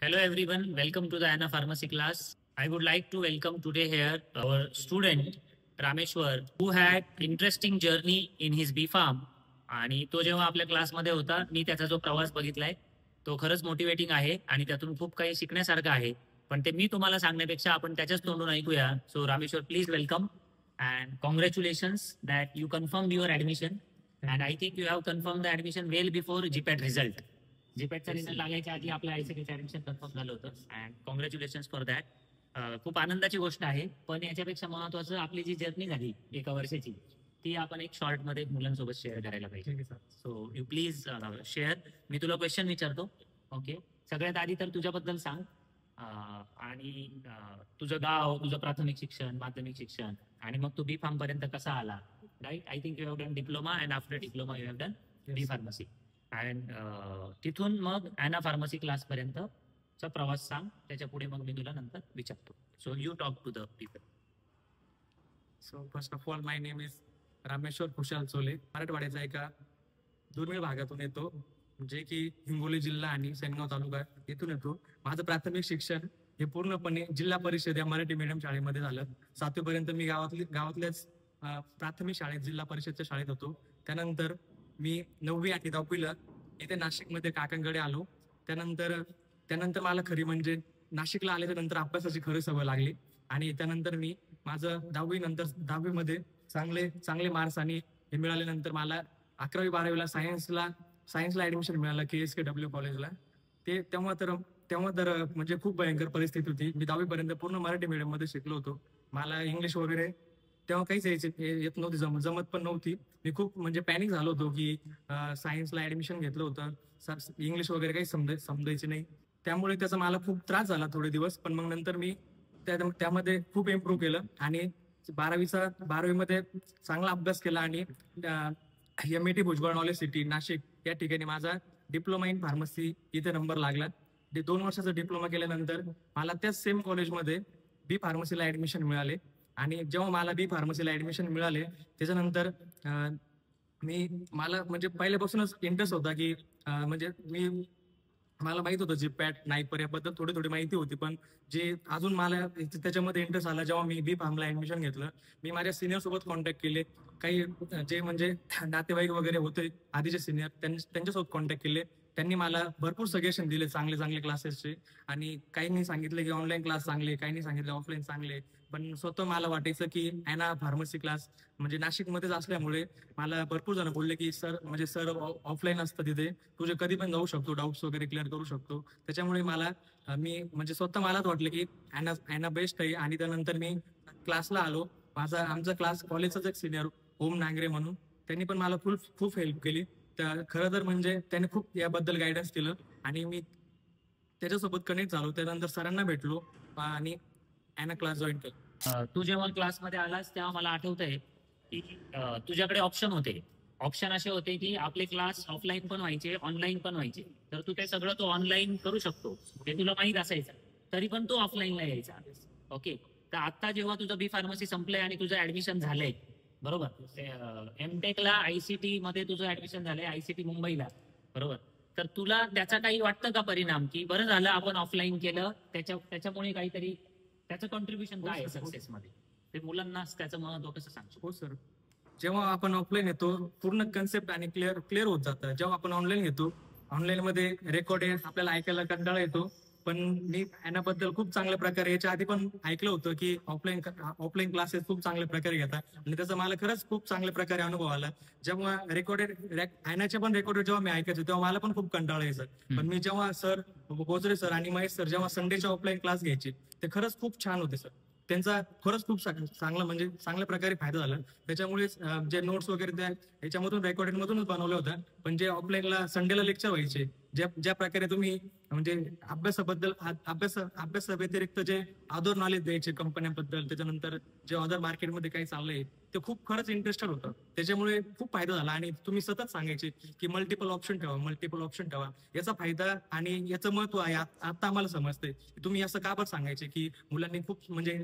Hello everyone, welcome to the Anna Pharmacy class. I would like to welcome today here our student Rameshwar who had interesting journey in his B Farm आणि तो जेव्हा आपल्या क्लासमध्ये होता मी त्याचा जो प्रवास बघितलाय तो खरंच मोटिवेटिंग आहे आणि त्यातून खूप काही शिकण्यासारखं आहे. पण ते मी तुम्हाला सांगण्यापेक्षा आपण त्याच्याच तोंडून ऐकूया. So Rameshwar please welcome and congratulations that you confirm your admission and I think you have confirm the admission well before GPAT result. जीपॅटचा रिझल्ट लागायच्या आधी आपल्या आयसीटीचं ऍडमिशन कन्फर्म झालं होतं अँड कॉंग्रॅच्युलेशन फॉर दॅट. खूप आनंदाची गोष्ट आहे. पण याच्यापेक्षा महत्वाचं आपली जी जर्नी झाली एका वर्षाची ती आपण एक शॉर्ट मध्ये मुलांसोबत शेअर करायला पाहिजे. So you please share. मी तुला क्वेश्चन विचारतो. ओके, सगळ्यात आधी तर तुझ्याबद्दल सांग. आणि तुझं गाव, तुझं प्राथमिक शिक्षण, माध्यमिक शिक्षण आणि मग तू बी फार्म पर्यंत कसा आला. Right, I think you have done diploma and after diploma you have done B pharmacy and तिथून मग अॅना फार्मसी क्लास पर्यंतचा प्रवास सांग. त्याच्या पुढे मग मी तुला नंतर विचारतो. So you talk to the people. So first of all my name is Rameshwar Khushal Chole. मराठवाड्याचा एका दुर्मिळ भागातून येतो, जे की हिंगोली जिल्हा आणि सेनगाव तालुका येथून येतो. माझं प्राथमिक शिक्षण हे पूर्णपणे जिल्हा परिषद या मराठी मीडियम शाळेमध्ये झालं. 7वी पर्यंत मी गावातल्याच प्राथमिक शाळेत, जिल्हा परिषदच्या शाळेत होतो. त्यानंतर मी 9वी आणि 10वीला इथे नाशिकमध्ये काकांकडे आलो. त्यानंतर त्यानंतर मला खरी म्हणजे नाशिकला आल्याच्या नंतर अभ्यासाची खरी सवय लागली आणि त्यानंतर मी माझं 10वी मध्ये चांगले चांगले मार्क्स आणि हे मिळाल्यानंतर मला 11वी-12वीला सायन्सला ऍडमिशन मिळालं KSKW कॉलेजला. तेव्हा तर म्हणजे खूप भयंकर परिस्थिती होती. मी 10वी पर्यंत पूर्ण मराठी मीडियम मध्ये शिकलो होतो. मला इंग्लिश वगैरे तेव्हा काहीच येत नव्हती, जमत पण नव्हती. मी खूप म्हणजे पॅनिक झालो होतो की सायन्सला ऍडमिशन घेतलं होतं, इंग्लिश वगैरे काही समजायचे नाही. त्यामुळे त्याचा मला खूप त्रास झाला थोडे दिवस. पण मग नंतर मी त्यामध्ये खूप इम्प्रूव्ह केलं आणि 12वीमध्ये चांगला अभ्यास केला आणि MIT Bhujbal knowledge city Nashik या ठिकाणी माझा डिप्लोमा इन फार्मसी इथे नंबर लागला. 2 वर्षाचा डिप्लोमा केल्यानंतर मला त्याच सेम कॉलेजमध्ये बी फार्मसीला ऍडमिशन मिळाले. आणि जेव्हा मला बी फार्मसीला ऍडमिशन मिळाले त्याच्यानंतर मला म्हणजे पहिल्यापासूनच इंटरेस्ट होता की म्हणजे मला माहित होतं जीपॅट नाईपर याबद्दल थोडी थोडी माहिती होती. पण जे अजून मला त्याच्यामध्ये इंटरेस्ट आला जेव्हा मी बी फार्मला ऍडमिशन घेतलं. मी माझ्या सिनियर सोबत कॉन्टॅक्ट केले. काही जे म्हणजे नातेवाईक वगैरे होते आधीचे सिनियर, त्यांच्यासोबत कॉन्टॅक्ट केले. त्यांनी मला भरपूर सजेशन दिले चांगले चांगले क्लासेसचे. आणि काहींनी सांगितले की ऑनलाईन क्लास चांगले, काहींनी सांगितले ऑफलाईन चांगले. पण स्वतः मला वाटायचं की अॅना फार्मसी क्लास म्हणजे नाशिकमध्येच असल्यामुळे मला भरपूर जण बोलले की सर ऑफलाईन असतं तिथे, तुझे कधी पण जाऊ शकतो, डाऊट्स वगैरे क्लिअर करू शकतो. त्याच्यामुळे मी म्हणजे स्वतः मलाच वाटलं की अॅना बेस्ट आहे. आणि त्यानंतर मी क्लासला आलो. आमचा क्लास कॉलेजचाच एक सिनियर ओम नांगरे म्हणून, त्यांनी पण मला खूप हेल्प केली. तर खरं तर म्हणजे त्याने खूप याबद्दल गायडन्स केलं आणि मी त्याच्यासोबत कनेक्ट झालो. त्यानंतर सरांना भेटलो आणि अॅना क्लास जॉईन केला. तू जेव्हा क्लासमध्ये आलास तेव्हा मला आठवतंय की तुझ्याकडे ऑप्शन होते. ऑप्शन असे होते की आपले क्लास ऑफलाईन पण व्हायचे, ऑनलाईन पण व्हायचे. तर तू ते सगळं तो ऑनलाईन करू शकतो हे तुला माहित असायचं, तरी पण तू ऑफलाईनला यायचा. ओके, तर आता जेव्हा तुझं बी फार्मसी संपलंय आणि तुझं ऍडमिशन झालंय, बरोबर, एमटेकला आयसीटी मध्ये तुझं ऍडमिशन झालंय, आयसीटी मुंबईला, बरोबर. तर तुला त्याचा काही वाटतं का परिणाम, की बरं झालं आपण ऑफलाईन केलं, त्याच्यामुळे काहीतरी त्याचं कॉन्ट्रीब्युशन काय आहे सक्सेस मध्ये, ते मुलांना त्याचं महत्व कसं सांगतो? हो सर, जेव्हा आपण ऑफलाईन येतो पूर्ण कन्सेप्ट आणि क्लिअर होत जातं. जेव्हा आपण ऑनलाईन घेतो, ऑनलाईन मध्ये रेकॉर्डेड आपल्याला ऐकायला कंटाळा येतो. पण मी याबद्दल खूप चांगल्या प्रकारे याच्या आधी पण ऐकलं होतं की ऑफलाईन क्लासेस खूप चांगल्या प्रकारे घेतात आणि त्याचा मला खरंच खूप चांगल्या प्रकारे अनुभव आला. जेव्हा आयनाचे पण रेकॉर्डेड जेव्हा मी ऐकायचो तेव्हा मला पण खूप कंटाळा यायचा. पण मी जेव्हा सर बोजरे सर आणि महेश सर जेव्हा संडेच्या ऑफलाईन क्लास घ्यायचे ते खरंच खूप छान होते सर. त्यांचा खरंच खूप चांगला म्हणजे चांगल्या प्रकारे फायदा झाला. त्याच्यामुळे जे नोट्स वगैरे त्या याच्यामधून रेकॉर्डिंग मधूनच बनवल्या होत्या. पण जे ऑफलाईनला संडेला लेक्चर व्हायचे, ज्या प्रकारे तुम्ही म्हणजे अभ्यासा व्यतिरिक्त जे अदर नॉलेज द्यायचे कंपन्यांबद्दल, त्याच्यानंतर जे अदर मार्केटमध्ये काही चाललंय ते खूप खरंच इंटरेस्टेड होतं. त्याच्यामुळे खूप फायदा झाला. आणि तुम्ही सतत सांगायचे की मल्टिपल ऑप्शन ठेवा. याचा फायदा आणि याचं महत्व आहे आता आम्हाला समजतंय. तुम्ही असं का बरं सांगायचे की मुलांनी खूप म्हणजे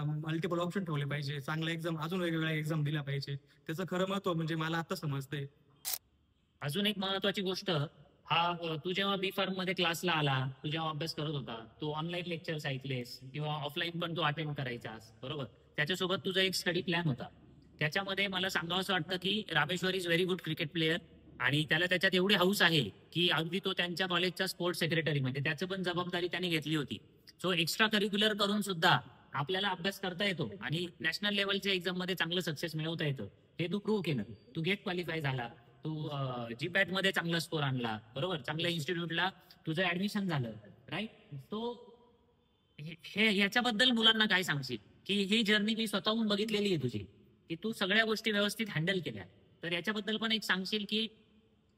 मल्टिपल ऑप्शन ठेवले पाहिजे, चांगला एक्झाम अजून वेगवेगळ्या एक्झाम दिल्या पाहिजे. त्याचं खरं महत्व म्हणजे मला आता समजतंय. अजून एक महत्वाची गोष्ट तू जेव्हा बी फार्म मध्ये क्लासला आला, तू जेव्हा अभ्यास करत होता, तू ऑनलाईन लेक्चर्स ऐकलेस किंवा ऑफलाईन पण तू अटेंड करायचास, बरोबर? त्याच्यासोबत तुझा एक स्टडी प्लॅन होता. त्याच्यामध्ये मला सांगावं असं वाटतं की Rameshwar is very good cricket player, आणि त्याला त्याच्यात एवढी हौस आहे की अगदी तो त्यांच्या कॉलेजचा स्पोर्ट्स सेक्रेटरी, म्हणजे त्याचं पण जबाबदारी त्याने घेतली होती. सो एक्स्ट्रा करिक्युलर करून सुद्धा आपल्याला अभ्यास करता येतो आणि नॅशनल लेवलच्या एक्झाम मध्ये चांगलं सक्सेस मिळवता येतं. हे तू प्रूव्ह केलं. तू गेट क्वालिफाय झाला, तू जीपॅट मध्ये चांगला स्कोर आणला, बरोबर? चांगल्या इन्स्टिट्यूटला तुझं ऍडमिशन झालं, राईट? तो हे याच्याबद्दल मुलांना काय सांगशील की ही जर्नी मी स्वतःहून बघितलेली आहे तुझी, की तू सगळ्या गोष्टी व्यवस्थित हँडल केल्या. तर याच्याबद्दल पण एक सांगशील की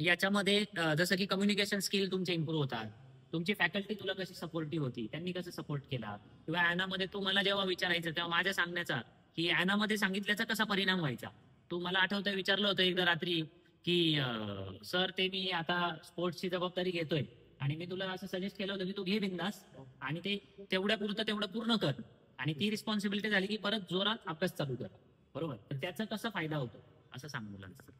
याच्यामध्ये जसं की कम्युनिकेशन स्किल तुमचे इम्प्रूव्ह होतात, तुमची फॅकल्टी तुला कशी सपोर्टिव्ह होती, त्यांनी कसं सपोर्ट केला, किंवा ॲनामध्ये तू मला जेव्हा विचारायचं तेव्हा माझ्या सांगण्याचा की ॲनामध्ये सांगितल्याचा कसा परिणाम व्हायचा. तू मला आठवतं विचारलं होतं एकदा रात्री की सर ते मी आता स्पोर्ट्सची जबाबदारी घेतोय आणि मी तुला असं सजेस्ट केलं होतं की तू घे बिंदास आणि ते तेवढ्या पुरतं तेवढं पूर्ण कर, आणि ती रिस्पॉन्सिबिलिटी झाली की परत जोरात अभ्यास चालू कर, बरोबर? तर त्याचा कसा फायदा होतो असं सांग मुलांना.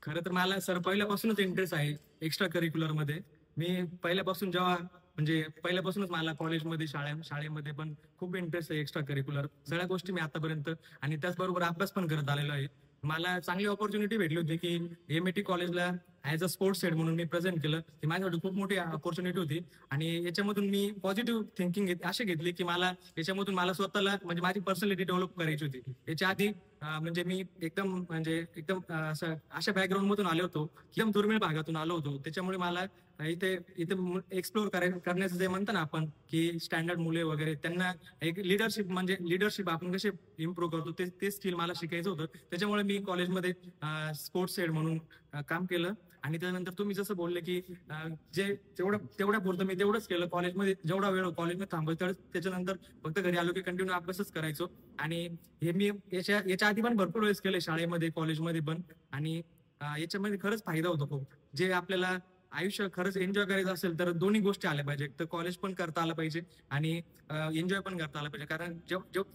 खरं तर मला सर पहिल्यापासूनच इंटरेस्ट आहे एक्स्ट्रा करिक्युलर मध्ये. मी पहिल्यापासून जेव्हा म्हणजे पहिल्यापासूनच मला कॉलेजमध्ये शाळेमध्ये पण खूप इंटरेस्ट आहे एक्स्ट्रा करिक्युलर सगळ्या गोष्टी मी आतापर्यंत, आणि त्याचबरोबर अभ्यास पण करत आलेलो आहे. मला चांगली ऑपॉर्च्युनिटी भेटली होती की एमएटी कॉलेजला ऍज अ स्पोर्ट्स हेड म्हणून मी प्रेझेंट केलं. ही माझ्यासाठी खूप मोठी ऑपॉर्च्युनिटी होती, आणि याच्यामधून मी पॉझिटिव्ह थिंकिंग अशी घेतली की याच्यामधून मला स्वतःला म्हणजे माझी पर्सनॅलिटी डेव्हलप करायची होती. याच्या आधी म्हणजे मी एकदम अशा बॅकग्राऊंड मधून आलो होतो, एकदम दुर्मिळ भागातून आलो होतो. त्याच्यामुळे मला इथे इथे एक्सप्लोर करण्याचं जे म्हणतो ना आपण की स्टँडर्ड मुले वगैरे त्यांना एक लिडरशिप आपण कसे इम्प्रूव्ह करतो ते स्किल मला शिकायचं होतं. त्याच्यामुळे मी कॉलेजमध्ये स्पोर्ट्स हेड म्हणून काम केलं. आणि त्यानंतर तुम्ही जसं बोलले की जे तेवढ्या पुरतं मी तेवढंच केलं. कॉलेजमध्ये जेवढा वेळ कॉलेजमध्ये थांबायचं त्याच्यानंतर फक्त घरी आलो की कंटिन्यू अभ्यासच करायचो. आणि हे मी याच्या आधी पण भरपूर वेळेस केले, शाळेमध्ये कॉलेजमध्ये पण. आणि याच्यामध्ये खरंच फायदा होतो खूप. जे आपल्याला आयुष्य खरंच एन्जॉय करायचं असेल तर दोन्ही गोष्टी आल्या पाहिजे. तर कॉलेज पण करता आलं पाहिजे आणि एन्जॉय पण करता आलं पाहिजे. कारण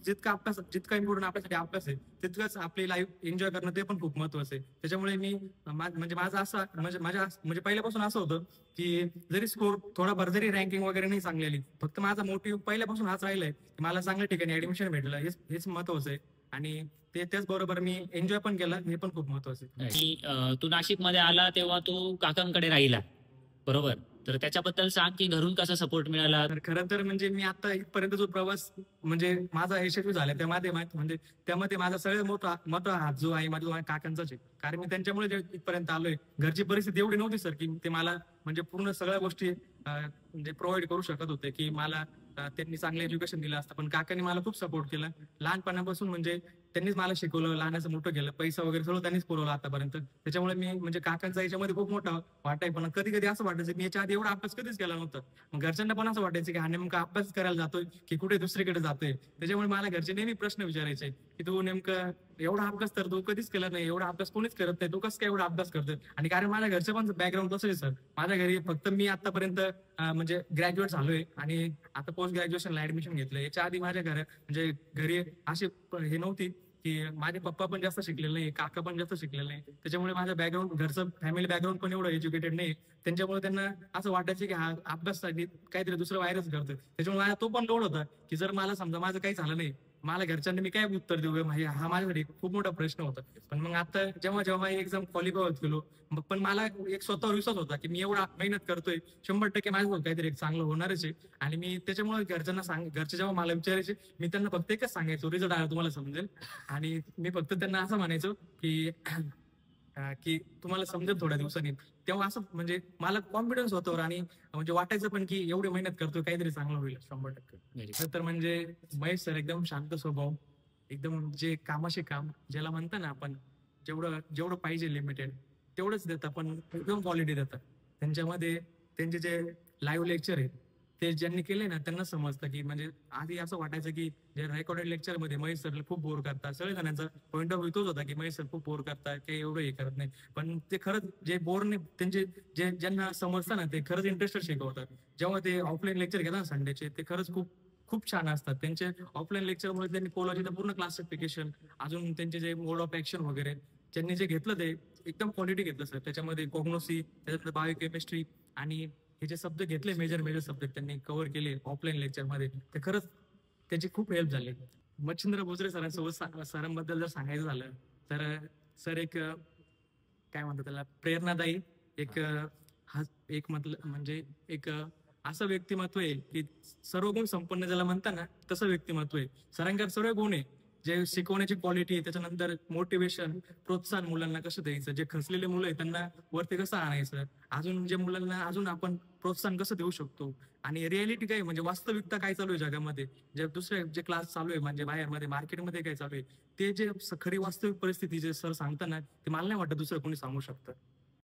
जितका इम्पॉर्टंट आपल्यासाठी अभ्यास आहे तितकंच आपली लाईफ एन्जॉय करणं ते पण खूप महत्वाचं आहे. त्याच्यामुळे मी म्हणजे माझं असं म्हणजे पहिल्यापासून असं होतं की जरी स्कोर थोडाफार जरी रँकिंग वगैरे नाही चांगली, फक्त माझा मोटिव्ह पहिल्यापासून हाच राहिलाय की मला चांगल्या ठिकाणी ऍडमिशन भेटलं, हेच महत्वाचं आहे. आणि त्याचबरोबर मी एन्जॉय पण केला, हे पण खूप महत्वाचं आहे. आणि तू नाशिक मध्ये आला तेव्हा तू काकांकडे राहिला, बरोबर? तर त्याच्याबद्दल सांग की घरून कसा सपोर्ट मिळाला. तर खरं तर म्हणजे मी आता इथपर्यंत जो प्रवास म्हणजे माझा यशस्वी झाला त्यामध्ये माझा सगळ्यात मोठा हात जो आहे माझ्या काकांचाच आहे. कारण मी त्यांच्यामुळे इथपर्यंत आलोय. घरची परिस्थिती एवढी नव्हती सर की ते मला म्हणजे पूर्ण सगळ्या गोष्टी म्हणजे प्रोव्हाइड करू शकत होते की मला त्यांनी चांगलं एज्युकेशन दिलं असतं. पण काकांनी मला खूप सपोर्ट केला लहानपणापासून. म्हणजे त्यांनीच मला शिकवलं, लहानाचं मोठं केलं, पैसा वगैरे सगळं त्यांनीच पुरवलं आतापर्यंत. त्याच्यामुळे मी म्हणजे काकांचा याच्यामध्ये खूप मोठा वाटा आहे. पण कधी कधी असं वाटायचं मी याच्या आधी एवढा अभ्यास कधीच केला नव्हता. मग घरच्यांना पण असं वाटायचं की हा नेमका अभ्यास करायला जातोय की कुठे दुसरीकडे जातोय. त्याच्यामुळे मला घरचे नेहमी प्रश्न विचारायचे की तू नेमकं एवढा अभ्यास तर तू कधीच केला नाही, एवढा अभ्यास कोणीच करत नाही, तू कसं काय एवढा अभ्यास करतोय. आणि कारण माझ्या घरचं पण बॅकग्राऊंड तसं आहे सर. माझ्या घरी फक्त मी आतापर्यंत म्हणजे ग्रॅज्युएट झालोय आणि आता पोस्ट ग्रॅज्युएशनला ऍडमिशन घेतलंय. याच्या आधी माझ्या म्हणजे घरी अशी हे नव्हती की माझे पप्पा पण जास्त शिकलेले नाही, काका पण जास्त शिकलेले नाही. त्याच्यामुळे माझं बॅकग्राऊंड घरचं फॅमिली बॅकग्राऊंड पण एवढं एज्युकेटेड नाही. त्यांच्यामुळे त्यांना असं वाटायचं की हा अभ्यासासाठी काहीतरी दुसरं व्हायरच करतोय. त्याच्यामुळे माझा तो पण लोड होता की जर मला समजा माझं काही झालं नाही, मला घरच्यांनी मी काय उत्तर देऊ, हा माझ्यासाठी खूप मोठा प्रश्न होता. पण मग आता जेव्हा एक्झाम क्वालिफाय होत गेलो, मग पण मला एक स्वतःवर विश्वास होता की मी एवढा मेहनत करतोय, 100% माझ्यासोबत काहीतरी एक चांगलं होणारच आहे. आणि मी त्याच्यामुळे घरचे जेव्हा मला विचारायचे मी त्यांना फक्त एकच सांगायचो, रिझल्ट आला तुम्हाला समजेल. आणि मी फक्त त्यांना असं म्हणायचो की तुम्हाला समजेल थोड्या दिवसांनी. तेव्हा असं म्हणजे मला कॉन्फिडन्स होतो आणि म्हणजे वाटायचं पण की एवढी मेहनत करतोय काहीतरी चांगलं होईल 100%. तर म्हणजे महेश सर एकदम शांत स्वभाव, एकदम जे कामाशी काम ज्याला म्हणता ना आपण, जेवढं जेवढं पाहिजे लिमिटेड तेवढंच देतात, पण एकदम क्वालिटी देतात. त्यांच्यामध्ये त्यांचे जे लाईव्ह लेक्चर आहेत ते ज्यांनी केले ना त्यांना समजतं की म्हणजे आधी असं वाटायचं की जे रेकॉर्डेड लेक्चर मध्ये महेश सर खूप बोर करतात. सगळ्या जणांचा पॉईंट ऑफ व्ह्यू तोच होता की महेश सर खूप बोर करतात, काही एवढं हे करत नाही. पण ते खरंच जे बोर नाही, त्यांचे ज्यांना समजतं ना ते खरंच इंटरेस्टेड शिकवतात. जेव्हा ते ऑफलाईन लेक्चर घेतात संडेचे ते खरंच खूप खूप छान असतात. त्यांचे ऑफलाईन लेक्चरमुळे त्यांनी कोलॉजीचं पूर्ण क्लासिफिकेशन, अजून त्यांचे जे मोड ऑफ ऍक्शन वगैरे त्यांनी जे घेतलं ते एकदम क्वालिटी घेतलं सर. त्याच्यामध्ये कॉग्नोसी, त्याच्यानंतर बायोकेमिस्ट्री आणि हे जे शब्द घेतले मेजर सब्जेक्ट त्यांनी कव्हर केले ऑफलाईन लेक्चरमध्ये, ते खरंच त्याची खूप हेल्प झाली. मच्छिंद्र बोजरे सरांसोबत सरांबद्दल जर सांगायचं झालं तर सर एक काय म्हणतात त्याला प्रेरणादायी एक म्हणजे एक असं व्यक्तिमत्व आहे की सर्व गुण संपन्न ज्याला म्हणता ना तसं व्यक्तिमत्व आहे. सरांकडे सर्व गुण आहे, जे शिकवण्याची क्वालिटी, त्याच्यानंतर मोटिवेशन, प्रोत्साहन मुलांना कसं द्यायचं, जे खचलेले मुलं आहेत त्यांना वरती कसं आणायचं, अजून जे मुलांना अजून आपण प्रोत्साहन कसं देऊ शकतो, आणि रियालिटी काय म्हणजे वास्तविकता काय चालू आहे जगामध्ये, जे दुसरे जे क्लास चालू आहे म्हणजे बाहेरमध्ये मार्केटमध्ये काय चालू आहे, ते जे खरी वास्तविक परिस्थिती जे सर सांगताना ते मला नाही वाटत दुसरं कोणी सांगू शकतं.